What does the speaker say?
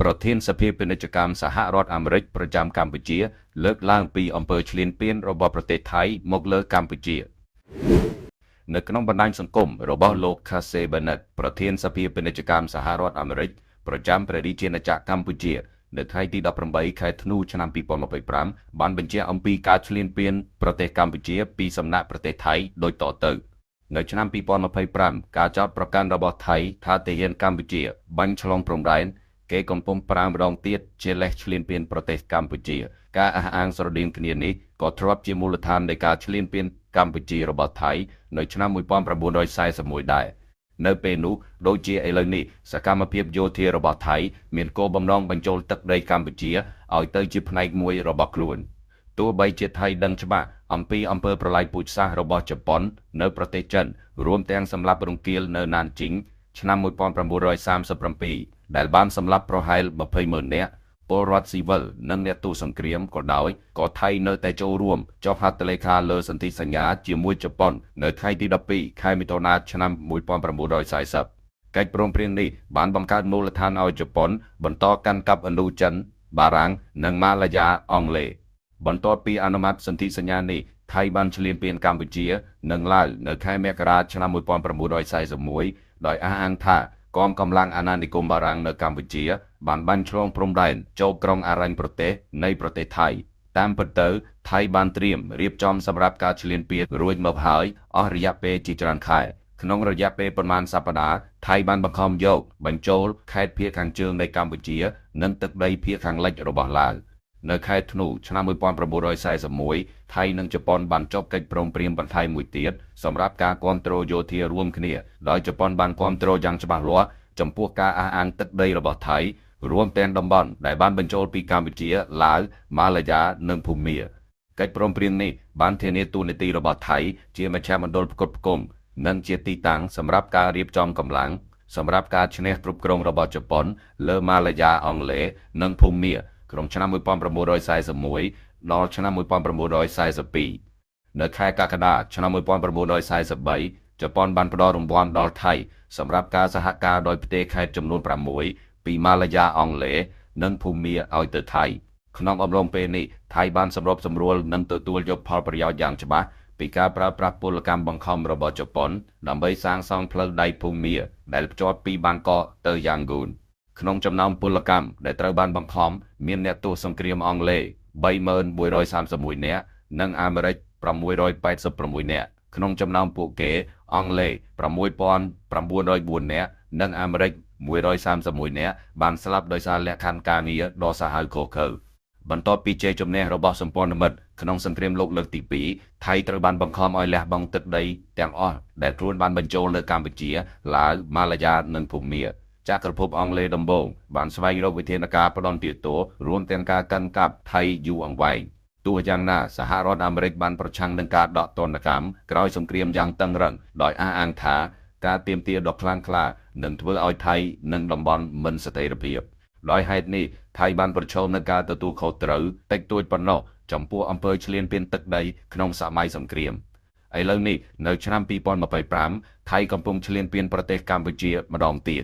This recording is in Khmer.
ប្រធានសភាពាណិជ្ជកម្មសហរដ្ឋអាមេរិកប្រចាំកម្ពុជាលើកឡើងពីអំពើឈ្លានពានរបស់ប្រទេសថៃមកលើកម្ពុជានៅក្នុងបណ្ដាញសង្គមរបស់លោក Casey Bennett ប្រធានសភាពាណិជ្ជកម្មសហរដ្ឋអាមេរិកប្រចាំព្រះរាជាណាចក្រកម្ពុជានៅថ្ងៃទី18ខែធ្នូឆ្នាំ2025បានបញ្ជាក់អំពីការឈ្លានពានប្រទេសកម្ពុជាពីសំណាក់ប្រទេសថៃដូចតទៅនៅឆ្នាំ2025ការចោទប្រកាន់របស់ថៃថាទាហានកម្ពុជាបាញ់ឆ្លងព្រំដែនគេកំពុងប្រើម្ដងទៀតជាលេសឈ្លានពានប្រទេសកម្ពុជាការអះអាងស្រដៀងគ្នានេះក៏ធ្លាប់ជាមូលដ្ឋាននៃការឈ្លានពានកម្ពុជារបស់ថៃនៅឆ្នាំ1941ដែរនៅពេលនោះដូចជាឥឡូវនេះសកម្មភាពយោធារបស់ថៃមានគោលបំណងបញ្ចូលទឹកដីកម្ពុជាឲ្យទៅជាផ្នែកមួយរបស់ខ្លួនទោះបីជាថៃដឹងច្បាស់អំពីអំពើប្រល័យពូជសាសន៍របស់ជប៉ុននៅប្រទេសចិនរួមទាំងសម្លាប់រង្គាលនៅណានជីងឆ្នាំ1937ដែលបានសម្លាប់ប្រហែល 20,000 នាក់ពលរដ្ឋស៊ីវិលនិងអ្នកទូសង្គ្រាមក៏ដោយក៏ថៃនៅតែចូលរួមចុះហត្ថលេខាលើសន្ធិសញ្ញាជាមួយជប៉ុននៅថ្ងៃទី12ខែមិថុនាឆ្នាំ1940កិច្ចព្រមព្រៀងនេះបានបង្កើតមូលដ្ឋានឲ្យជប៉ុនបន្តកាន់កាប់ឥណ្ឌូចិនបារាំងនិងម៉ាឡាយ៉ាអង់គ្លេសបន្ទាប់ពីអនុម័តសន្ធិសញ្ញានេះថៃបានឈ្លានពានកម្ពុជានិងឡាវនៅខែមករាឆ្នាំ1941ដោយអះអាងថាកងកម្លាំងអាណានិគមបារាំងនៅកម្ពុជាបានបាញ់ឆ្លងព្រំដែនចូលក្រុងអរញ្ញប្រទេសនៃប្រទេសថៃតាមពិតទៅថៃបានត្រៀមរៀបចំសម្រាប់ការឈ្លានពានរួចមកហើយអស់រយៈពេលជាច្រើនខែក្នុងរយៈពេលប្រមាណសប្តាហ៍ថៃបានបង្ខំយកបញ្ចូលខេត្តភាគខាងជើងនៃកម្ពុជានិងទឹកដីភាគខាងលិចរបស់ឡាវនៅខែធ្នូឆ្នាំ1941ថៃនិងជប៉ុនបានចុះកិច្ចព្រមព្រៀងបន្ថែមមួយទៀតសម្រាប់ការគាំទ្រយោធារួមគ្នាដោយជប៉ុនបានគាំទ្រយ៉ាងច្បាស់លាស់ចំពោះការអះអាងទឹកដីរបស់ថៃរួមទាំងតំបន់ដែលបានបញ្ចូលពីកម្ពុជាឡាវម៉ាឡាយ៉ានិងភូមាកិច្ចព្រមព្រៀងនេះបានធានាទូនាទីរបស់ថៃជាមជ្ឈមណ្ឌលផ្គត់ផ្គង់និងជាទីតាំងសម្រាប់ការរៀបចំកម្លាំងសម្រាប់ការឈ្នះគ្រប់គ្រងរបស់ជប៉ុនលើម៉ាឡាយ៉ាអង់គ្លេសនិងភូមាក្នុងឆ្នាំ1941ដល់ឆ្នាំ1942នៅខែកក្កដាឆ្នាំ1943ជប៉ុនបានផ្ដល់រង្វាន់ដល់ថៃសម្រាប់ការសហការដោយផ្ទេរខេត្តចំនួន6ពីម៉ាឡាយ៉ាអង់គ្លេសនិងភូមាឲ្យទៅថៃក្នុងអំឡុងពេលនេះថៃបានសម្របសម្រួលនិងទទួលយកផលប្រយោជន៍យ៉ាងច្បាស់ពីការប្រើប្រាស់ពលកម្មបង្ខំរបស់ជប៉ុនដើម្បីសាងសង់ផ្លូវដែកភូមាដែលភ្ជាប់ពីបាងកកទៅយ៉ាងហ្គូនក្នុងចំណោមពលកម្មដែលត្រូវបានបង្ខំមានអ្នកទោសសង្គ្រាមអង់គ្លេស 3131 នាក់និងអាមេរិក686 នាក់ក្នុងចំណោមពួកគេអង់គ្លេស6904 នាក់និងអាមេរិក131 នាក់បានស្លាប់ដោយសារលក្ខខណ្ឌការងារដ៏សាហាវឃោរឃៅបន្ទាប់ពីជ័យជំនះរបស់សម្ព័ន្ធមិត្តក្នុងសង្គ្រាមលោកលើកទី2ថៃត្រូវបានបង្ខំឲ្យលះបង់ទឹកដីទាំងអស់ដែលខ្លួនបានបញ្ចូលនៅកម្ពុជាឡាវម៉ាឡាយ៉ានិងភូមាចក្រភពអង់គ្លេសដំបូងបានស្វែងរកវិធានការផ្ដន់ទាទោរួមទាំងការកាន់កាប់ថៃយូរអង្វែងទោះយ៉ាងណាសហរដ្ឋអាមេរិកបានប្រឆាំងនឹងការដកទណ្ឌកម្មក្រោយសង្គ្រាមយ៉ាងតឹងរ៉ឹងដោយអះអាងថាការទាមទារដ៏ខ្លាំងក្លានឹងធ្វើឲ្យថៃនិងតំបន់មិនស្ថិរភាពដោយហេតុនេះថៃបានប្រឈមនឹងការទទួលខុសត្រូវតិចតួចប៉ុណ្ណោះចំពោះអំពើឈ្លានពានទឹកដីក្នុងសម័យសង្គ្រាមឥឡូវនេះនៅឆ្នាំ2025ថៃកំពុងឈ្លានពានប្រទេសកម្ពុជាម្ដងទៀត